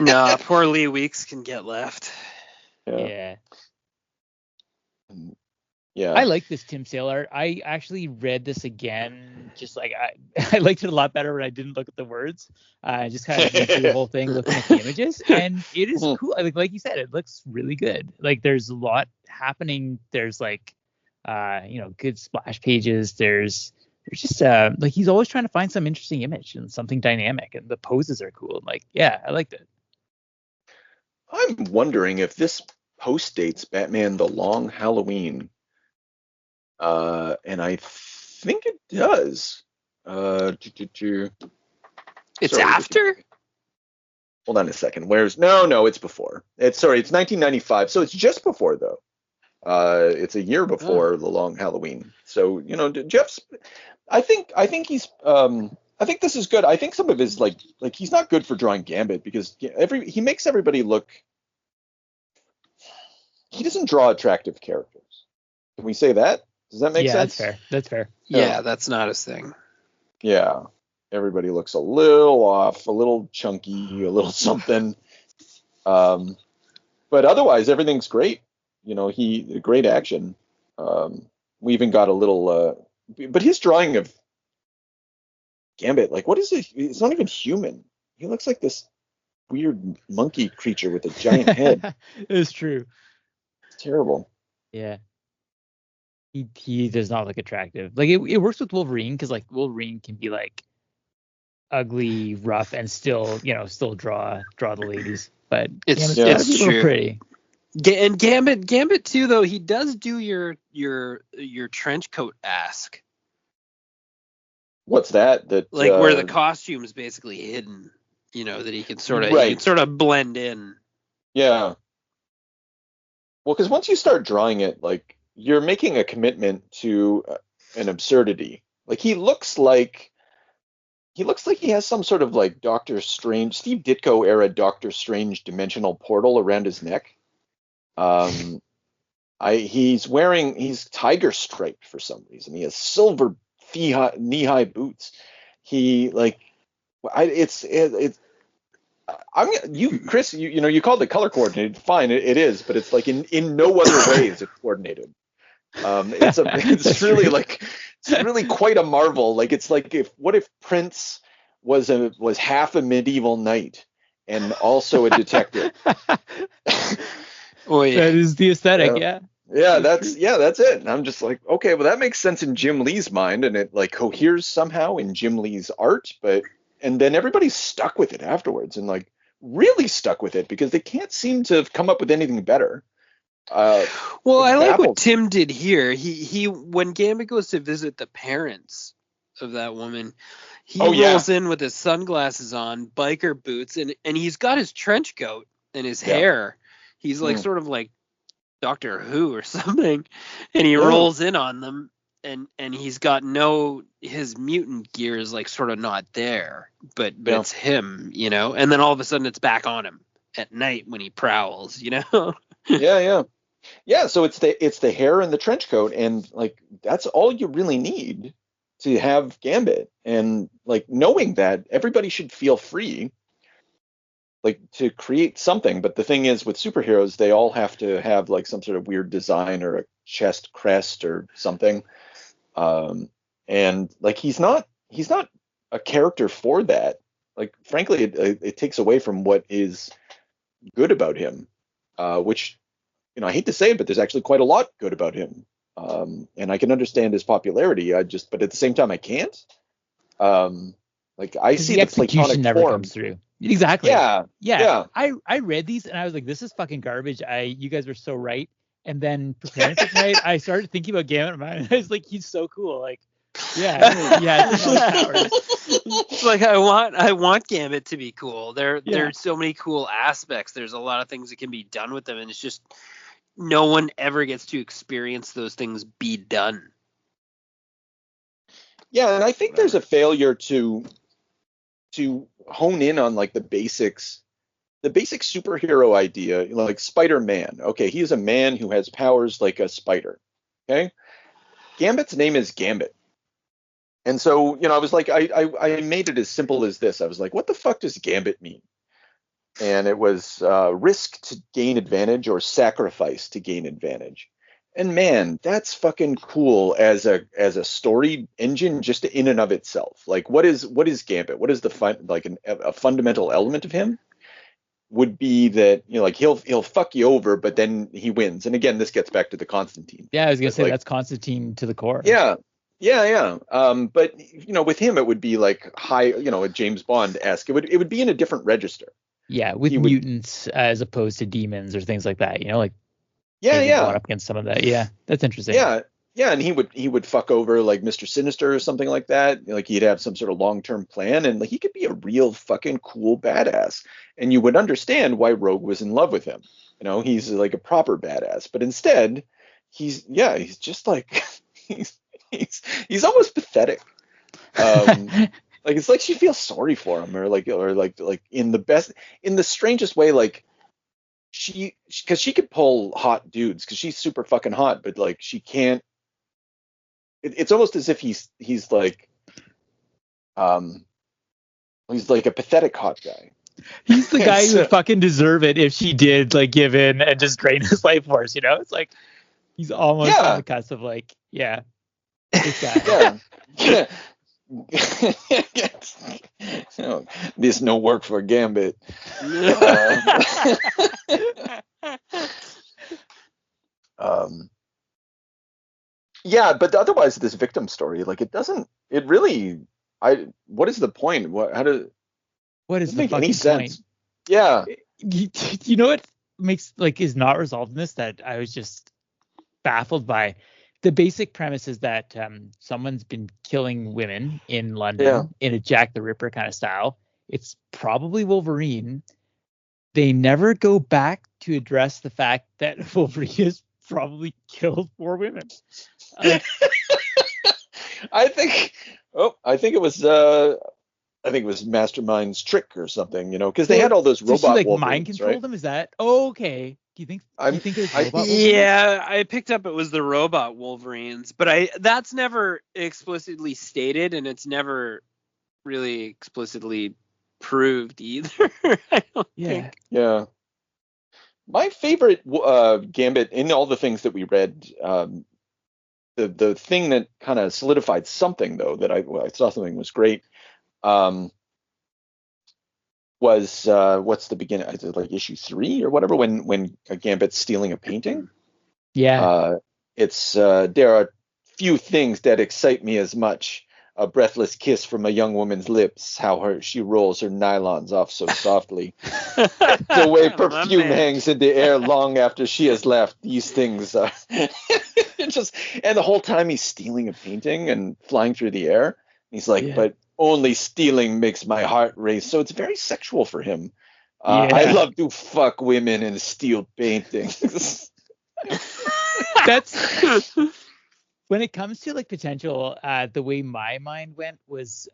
Nah, poor Lee Weeks can get left. Yeah. Yeah. I like this Tim Sale art. I actually read this again. Just like I liked it a lot better when I didn't look at the words. I just kind of went through the whole thing looking at the images, and it is cool. Like you said, it looks really good. Like there's a lot happening. There's like good splash pages. There's just like he's always trying to find some interesting image and something dynamic, and the poses are cool. And like, yeah, I liked it. I'm wondering if this post dates Batman: The Long Halloween. And I think it does. It's after? Hold on a second. No, it's before. It's 1995. So it's just before though. It's a year before The Long Halloween. So, Jeff's, I think he's, I think this is good. I think some of his like he's not good for drawing Gambit because he makes everybody look, he doesn't draw attractive characters. Can we say that? Does that make sense? That's fair. Yeah, that's not his thing. Yeah. Everybody looks a little off, a little chunky, a little something. But otherwise, everything's great. Great action. We even got a little, but his drawing of Gambit, like, what is it? It's not even human. He looks like this weird monkey creature with a giant head. It's true. It's terrible. Yeah. He does not look attractive. Like it works with Wolverine because like Wolverine can be like ugly, rough, and still draw the ladies. But it's true. Pretty. And Gambit too, though he does do your trench coat ask. What's that? That like where the costume is basically hidden. That he can sort of blend in. Yeah. Well, because once you start drawing it, like, you're making a commitment to an absurdity. Like, he looks like he looks like he has some sort of like Doctor Strange, Steve Ditko era Doctor Strange dimensional portal around his neck. He's tiger striped for some reason. He has silver knee-high boots. He like, Chris, you called it color coordinated. Fine, it is, but it's like in no other way is it coordinated. It's really like, it's really quite a marvel. Like, it's like, what if Prince was half a medieval knight and also a detective? Oh yeah, that is the aesthetic. Yeah, that's it. And I'm just like, okay, well, that makes sense in Jim Lee's mind, and it like coheres somehow in Jim Lee's art, and then everybody's stuck with it afterwards, and like really stuck with it because they can't seem to have come up with anything better. Well, I like what Tim did here. He when Gambit goes to visit the parents of that woman, he rolls in with his sunglasses on, biker boots, and he's got his trench coat and his hair. He's like sort of like Doctor Who or something, and he rolls in on them, and he's got his mutant gear is like sort of not there, but it's him, and then all of a sudden it's back on him at night when he prowls, Yeah, so it's the hair and the trench coat, and like that's all you really need to have Gambit. And like, knowing that everybody should feel free like to create something, but the thing is with superheroes, they all have to have like some sort of weird design or a chest crest or something. And like he's not a character for that. Like, frankly, it takes away from what is good about him, which, I hate to say it, but there's actually quite a lot good about him. And I can understand his popularity. But at the same time, I can't. Like, I see the Platonic never form. comes through. Exactly. Yeah. I read these and I was like, this is fucking garbage. You guys were so right. And then preparing for tonight, I started thinking about Gambit in my mind. I was like, he's so cool. Like, it's powers. It's like I want Gambit to be cool. There's so many cool aspects. There's a lot of things that can be done with them, and it's just no one ever gets to experience those things be done. Yeah, and I think there's a failure to hone in on like the basic superhero idea, like Spider-Man. Okay, he is a man who has powers like a spider. Okay, Gambit's name is Gambit. And so, I was like, I made it as simple as this. I was like, what the fuck does Gambit mean? And it was risk to gain advantage or sacrifice to gain advantage. And man, that's fucking cool as a story engine just in and of itself. Like, what is Gambit? What is a fundamental element of him? Would be that, like he'll fuck you over, but then he wins. And again, this gets back to the Constantine. Yeah, I was gonna say that's Constantine to the core. Yeah. But with him, it would be like high, a James Bond-esque. It would be in a different register. Yeah, with mutants as opposed to demons or things like that. Up against some of that. Yeah, that's interesting. Yeah, and he would fuck over like Mr. Sinister or something like that. Like, he'd have some sort of long-term plan, and like he could be a real fucking cool badass. And you would understand why Rogue was in love with him. He's like a proper badass. But instead, he's just like he's almost pathetic. Like, it's like she feels sorry for him, or like in the strangest way, like because she could pull hot dudes because she's super fucking hot, but like she can't. It's almost as if he's like he's like a pathetic hot guy. He's the guy who would fucking deserve it if she did like give in and just drain his life force. It's like he's almost on the cusp of like, this guy. Yeah. There's no work for Gambit. But otherwise, this victim story, like, what is the point? What is the fucking sense? Point? Yeah. You know what makes is not resolved in this that I was just baffled by? The basic premise is that someone's been killing women in London in a Jack the Ripper kind of style. It's probably Wolverine. They never go back to address the fact that Wolverine has probably killed 4 women. I think it was I think it was Mastermind's trick or something, because they had all those Did she robot like mind Wolverines, control right? them? Is that okay? Do you think it was robot Wolverines? Yeah, I picked up it was the robot Wolverines, but that's never explicitly stated, and it's never really explicitly proved either. I don't think. Yeah. My favorite Gambit in all the things that we read, the thing that kind of solidified something though that I saw something was great. Was what's the beginning? Is it like issue 3 or whatever? When Gambit's stealing a painting. Yeah. It's there are few things that excite me as much. A breathless kiss from a young woman's lips, how she rolls her nylons off so softly. The way perfume hangs in the air long after she has left. These things are just, and the whole time he's stealing a painting and flying through the air. He's like, but only stealing makes my heart race. So it's very sexual for him. I love to fuck women and steal paintings. That's when it comes to like potential. The way my mind went was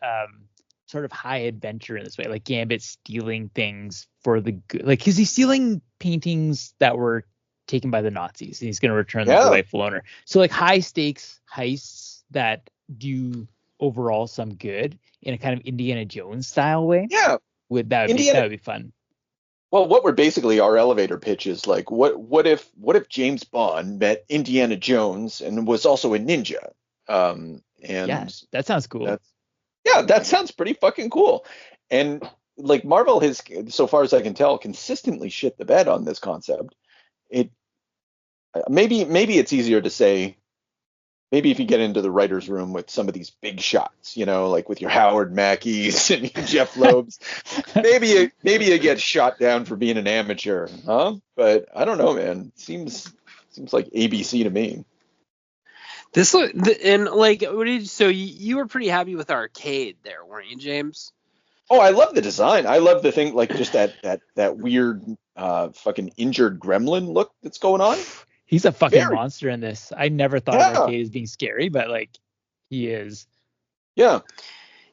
sort of high adventure in this way, like Gambit stealing things for the good, like because he's stealing paintings that were taken by the Nazis and he's going to return them to the rightful owner. So like high stakes heists that do overall some good in a kind of Indiana Jones style way. Yeah, that would be fun. Well, what we're basically our elevator pitch is like, what if James Bond met Indiana Jones and was also a ninja? And that sounds cool. That sounds pretty fucking cool. And like Marvel has, so far as I can tell, consistently shit the bed on this concept. It maybe it's easier to say. Maybe if you get into the writer's room with some of these big shots, like with your Howard Mackies and your Jeff Loebs, maybe you get shot down for being an amateur, huh? But I don't know, man. Seems like ABC to me. So you were pretty happy with Arcade there, weren't you, James? Oh, I love the design. I love the thing, like just that weird fucking injured gremlin look that's going on. He's a fucking monster in this. I never thought of Arcade as being scary, but like he is. Yeah.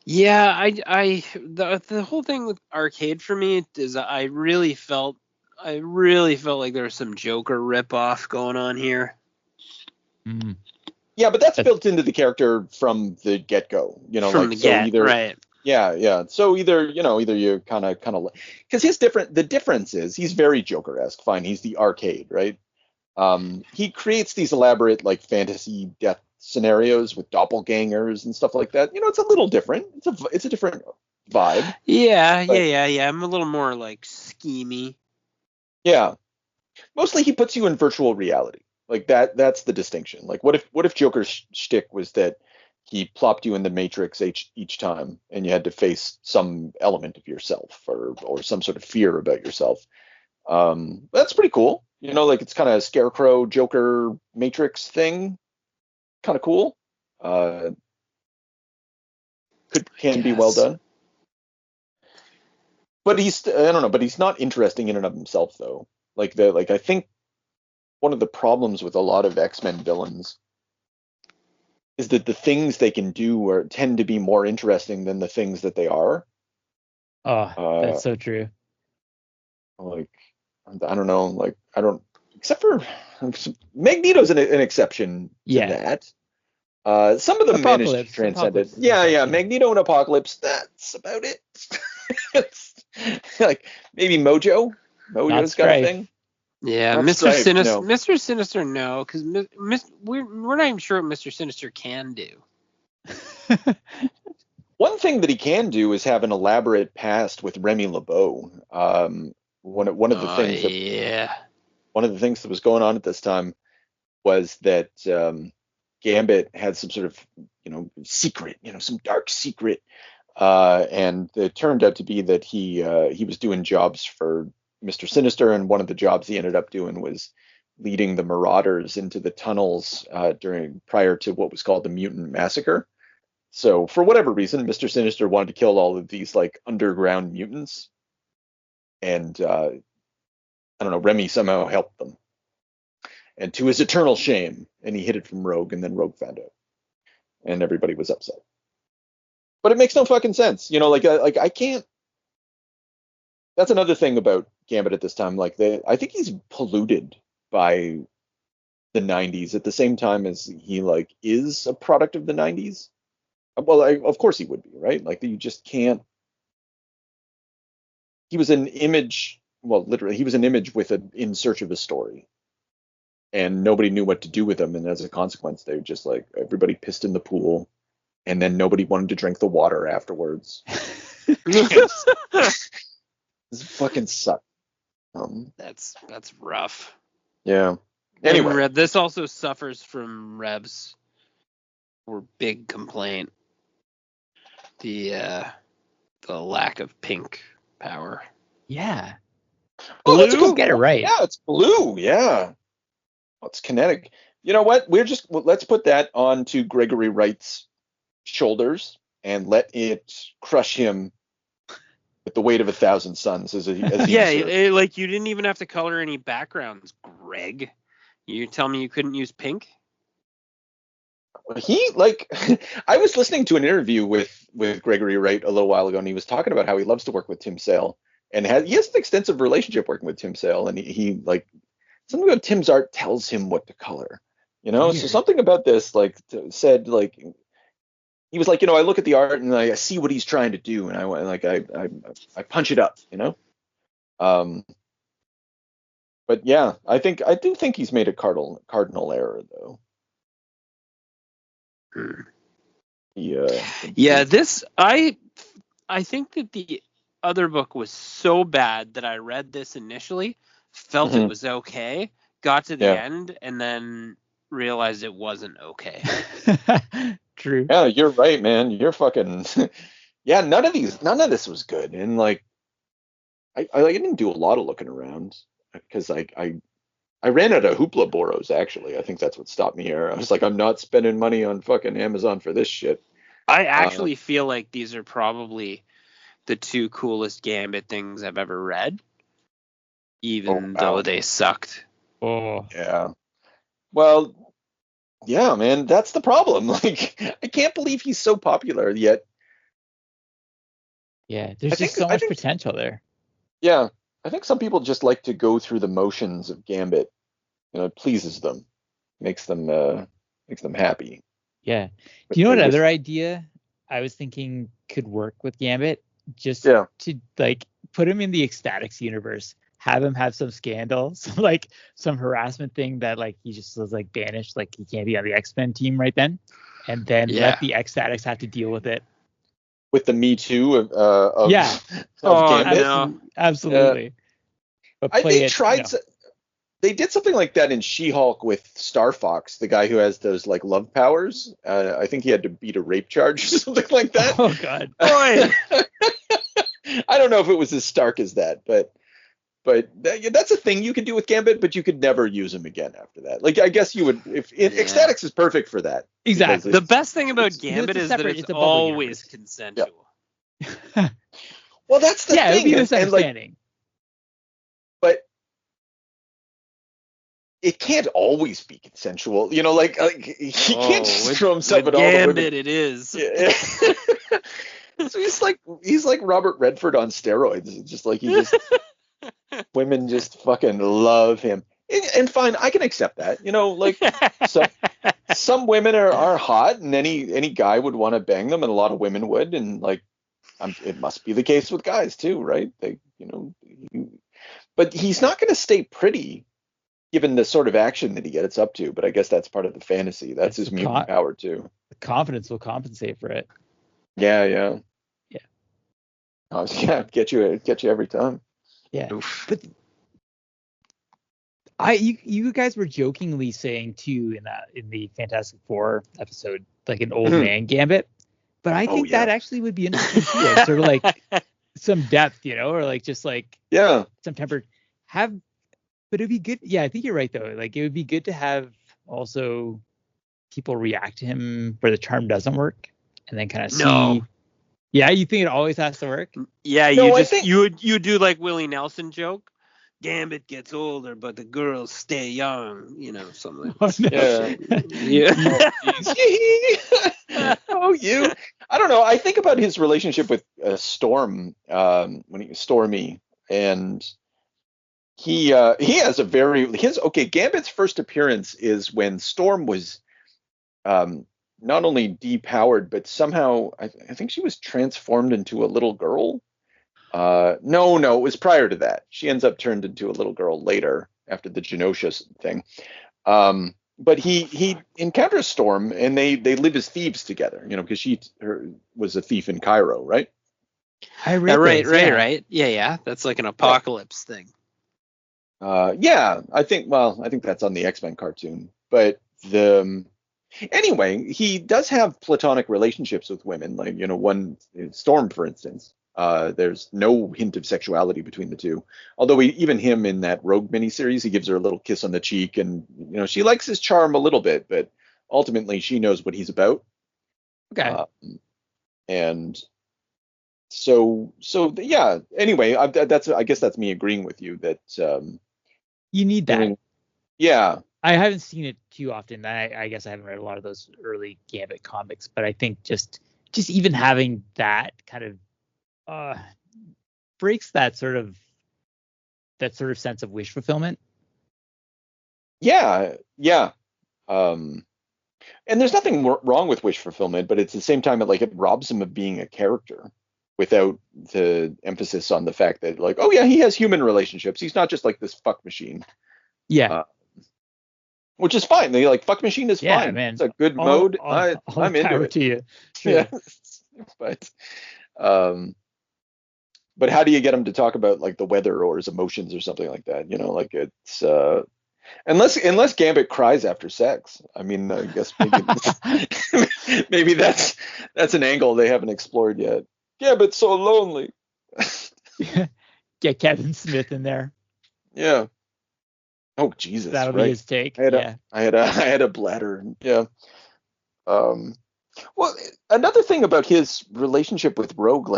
Yeah, the whole thing with Arcade for me is I really felt like there was some Joker ripoff going on here. Mm. Yeah, but that's built into the character from the get-go, right. Yeah. So either you kind of because the difference is he's very Joker-esque. Fine, he's the Arcade, right? He creates these elaborate like fantasy death scenarios with doppelgangers and stuff like that. It's a little different. It's a different vibe. Yeah. I'm a little more like schemy. Yeah. Mostly he puts you in virtual reality. Like that's the distinction. Like what if Joker's shtick was that he plopped you in the Matrix each time and you had to face some element of yourself or some sort of fear about yourself. That's pretty cool. Like it's kind of Scarecrow, Joker, Matrix thing. Kind of cool. Can be well done. But he's not interesting in and of himself though. I think one of the problems with a lot of X-Men villains is that the things they can do tend to be more interesting than the things that they are. Oh, that's so true. Like, I don't know. Like, I don't, except for Magneto's an exception to that. Some of them managed to transcend it. Yeah. Magneto and Apocalypse, that's about it. It's like maybe Mojo's got a thing. Yeah, Mr. Sinister. No. Mr. Sinister, no, because we're not even sure what Mr. Sinister can do. One thing that he can do is have an elaborate past with Remy LeBeau. One of the things that was going on at this time was that Gambit had some sort of secret, some dark secret, and it turned out to be that he was doing jobs for Mr. Sinister, and one of the jobs he ended up doing was leading the Marauders into the tunnels prior to what was called the Mutant Massacre. So for whatever reason, Mr. Sinister wanted to kill all of these like underground mutants, and I don't know, Remy somehow helped them, and to his eternal shame, and he hid it from Rogue, and then Rogue found out, and everybody was upset. but it makes no fucking sense. Like I can't. That's another thing about Gambit at this time. Like I think he's polluted by the 90s at the same time as he like is a product of the 90s. Well, of course he would be, right? Like you just can't. He was an image. Well, literally, he was an image in search of a story, and nobody knew what to do with him. And as a consequence, they just like everybody pissed in the pool, and then nobody wanted to drink the water afterwards. This fucking sucks. That's rough. Yeah. Anyway, and this also suffers from Reb's big complaint: the lack of pink power. Yeah. Oh, that's a Blue? good Get it right. Yeah, it's blue. Yeah. Oh, it's kinetic. You know what? Let's put that onto Gregory Wright's shoulders and let it crush him with the weight of 1,000 suns as Yeah, like you didn't even have to color any backgrounds, Greg. You tell me you couldn't use pink? He like I was listening to an interview with Gregory Wright a little while ago, and he was talking about how he loves to work with Tim Sale, and he has an extensive relationship working with Tim Sale, and he like something about Tim's art tells him what to color, So something about this like said like he was like, I look at the art and I see what he's trying to do, and I punch it up, But yeah, I do think he's made a cardinal error though. Yeah, this I think that the other book was so bad that I read this initially, felt it was okay, got to the end, and then realized it wasn't okay. True. Yeah, you're right, man. You're fucking. Yeah, none of this was good, and like, I didn't do a lot of looking around because I ran out of Hoopla Boros, actually. I think that's what stopped me here. I was like, I'm not spending money on fucking Amazon for this shit. I actually feel like these are probably the two coolest Gambit things I've ever read, even though they sucked. Oh. Yeah. Well, yeah, man, that's the problem. Like, I can't believe he's so popular yet. Yeah, there's just so much potential there. Yeah. I think some people just like to go through the motions of Gambit. It pleases them, makes them happy. Yeah. Do you know what other idea I was thinking could work with Gambit? Just to like put him in the Ecstatics universe, have him have some scandal, some harassment thing that like he just was like banished, like he can't be on the X-Men team right then, and then let the Ecstatics have to deal with it. With the Me Too of Gambit. Absolutely. But they did something like that in She-Hulk with Star Fox, the guy who has those like love powers. I think he had to beat a rape charge or something like that. Oh God, boy! I don't know if it was as stark as that, but that's a thing you could do with Gambit, but you could never use him again after that. Like I guess you would. Ecstatics is perfect for that. Exactly. The best thing about Gambit is that it's always consensual. Yeah. Well, that's the thing. Yeah, it would be misunderstanding. But it can't always be consensual, like he can't just throw himself at all the women. It is. Yeah. So he's like Robert Redford on steroids. It's just like women just fucking love him. And fine, I can accept that. Like some women are hot, and any guy would want to bang them, and a lot of women would, and like it must be the case with guys too, right? But he's not going to stay pretty given the sort of action that he gets up to. But I guess that's part of the fantasy. That's his mutant power too. The confidence will compensate for it. Yeah. Get you every time. Yeah. But you guys were jokingly saying too in the Fantastic Four episode, like an old man Gambit. But I think that actually would be interesting too. Like, sort of like some depth, or like just like some temper. But it'd be good. Yeah, I think you're right though. Like it would be good to have also people react to him where the charm doesn't work, and then kind of see. No. Yeah, you think it always has to work? Yeah, you do like Willie Nelson joke. Gambit gets older, but the girls stay young. Something like Oh, this. no. Yeah. Oh, you. I don't know. I think about his relationship with Storm when he was Stormy, and he has a Gambit's first appearance is when Storm was not only depowered, but somehow I think she was transformed into a little girl. No, it was prior to that. She ends up turned into a little girl later after the Genosha thing. But he encounters Storm, and they live as thieves together. Because she was a thief in Cairo, right? I read Right. Yeah. That's like an apocalypse thing. Yeah, I think that's on the X-Men cartoon. But anyway, he does have platonic relationships with women, like one Storm, for instance. There's no hint of sexuality between the two. Although even him in that Rogue miniseries, he gives her a little kiss on the cheek, and she likes his charm a little bit, but ultimately she knows what he's about. Okay. And so yeah. Anyway, I guess that's me agreeing with you that You need that. I mean, yeah. I haven't seen it too often. I guess I haven't read a lot of those early Gambit comics, but I think just even having that kind of breaks that sort of sense of wish fulfillment. Yeah. And there's nothing wrong with wish fulfillment, but it's the same time it robs him of being a character without the emphasis on the fact that oh yeah, he has human relationships. He's not just like this fuck machine. Yeah. Which is fine. Fuck machine is fine. Man. It's a good mode. I'm into it. To you. Yeah. But how do you get him to talk about the weather or his emotions or something like that? It's unless Gambit cries after sex. I mean, I guess maybe that's an angle they haven't explored yet. Gambit's so lonely. Get Kevin Smith in there. Yeah. Oh Jesus. That'll be his take. I had a bladder. Yeah. Well, another thing about his relationship with Rogue,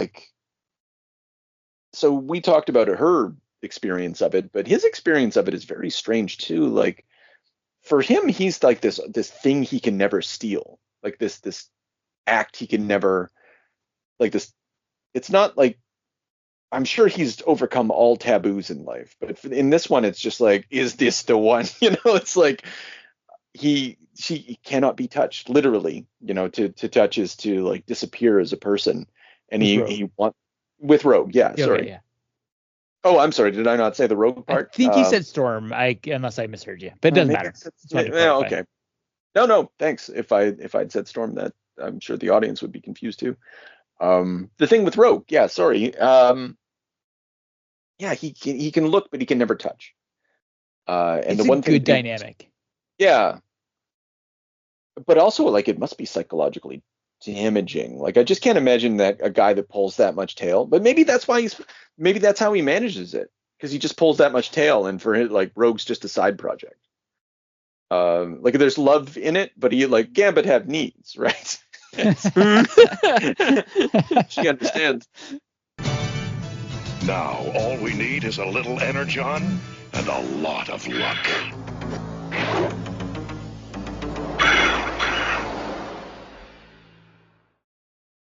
so we talked about her experience of it, but his experience of it is very strange too. For him, he's this thing he can never steal, this act he can never, this. It's not I'm sure he's overcome all taboos in life, but in this one, it's just is this the one? It's she cannot be touched, literally. To touch is to disappear as a person, and he wants with Rogue. Yeah, sorry. Yeah. Oh, I'm sorry. Did I not say the Rogue part? I think you said Storm. Unless I misheard you, but it doesn't matter. Yeah, okay. No, thanks. If I'd said Storm, that I'm sure the audience would be confused too. The thing with Rogue, yeah, sorry. Yeah, he can look, but he can never touch. And it's the one good dynamic. Yeah. But also, it must be psychologically damaging. I just can't imagine that a guy that pulls that much tail. But maybe that's how he manages it, because he just pulls that much tail, and for him, Rogue's just a side project. There's love in it, but he Gambit have needs, right? She understands. Now all we need is a little energon and a lot of luck.